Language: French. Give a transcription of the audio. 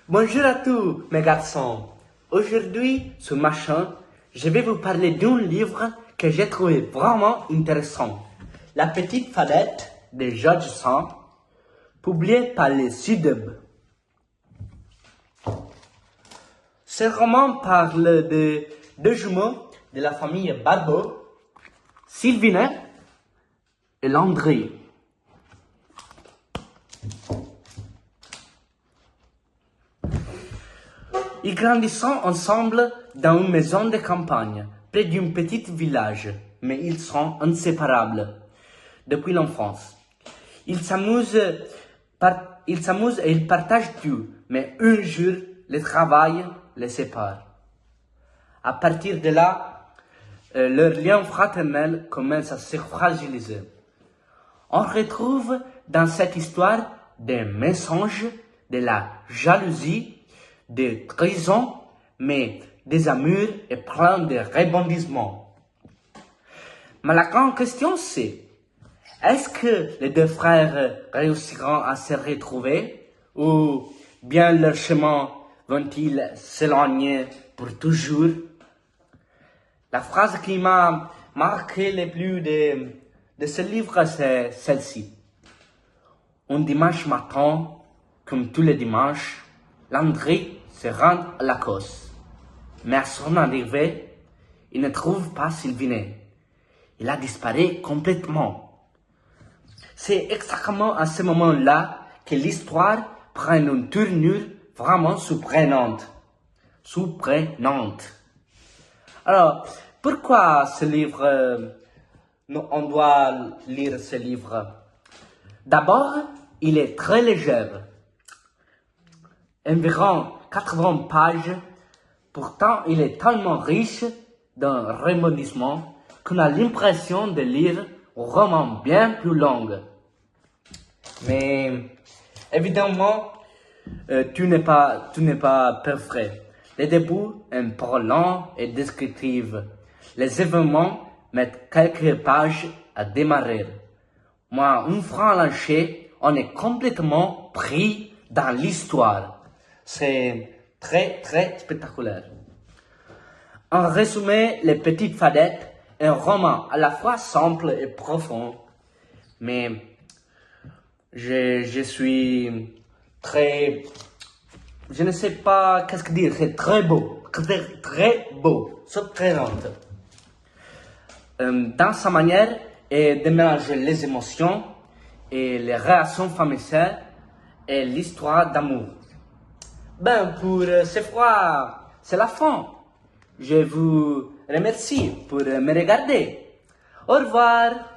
Bonjour à tous mes garçons. Aujourd'hui, sur ma chaîne, je vais vous parler d'un livre que j'ai trouvé vraiment intéressant. La petite fadette de George Sand, publié par les Sudeb. Ce roman parle de deux jumeaux de la famille Barbeau, Sylvine et Landry. Ils grandissent ensemble dans une maison de campagne, près d'un petit village, mais ils sont inséparables depuis l'enfance. Ils s'amusent et ils partagent tout, mais un jour, le travail les sépare. À partir de là, leur lien fraternel commence à se fragiliser. On retrouve dans cette histoire des mensonges, de la jalousie, des trahisons, mais des amours et plein de rebondissements. Mais la grande question c'est, est-ce que les deux frères réussiront à se retrouver ou bien leurs chemins vont-ils s'éloigner pour toujours? La phrase qui m'a marqué le plus de ce livre, c'est celle-ci. Un dimanche matin, comme tous les dimanches, Landry se rend à la course. Mais à son arrivée, il ne trouve pas Sylvine. Il a disparu complètement. C'est exactement à ce moment-là que l'histoire prend une tournure vraiment surprenante. Alors, pourquoi ce livre, on doit lire ce livre? D'abord, il est très léger. Environ 80 pages. Pourtant, il est tellement riche d'un rebondissement qu'on a l'impression de lire un roman bien plus long. Mais, évidemment, tout n'est pas parfait. Le début est un peu lent et descriptif. Les événements mettent quelques pages à démarrer. Moi, une fois lancé, on est complètement pris dans l'histoire. C'est très, très spectaculaire. En résumé, Les Petites Fadettes est un roman à la fois simple et profond. Mais je suis très... Je ne sais pas qu'est-ce que dire. C'est très beau. Très beau. Surprenant. Dans sa manière de mélanger les émotions et les réactions familiales et l'histoire d'amour. Ben, pour cette fois, c'est la fin. Je vous remercie pour me regarder. Au revoir.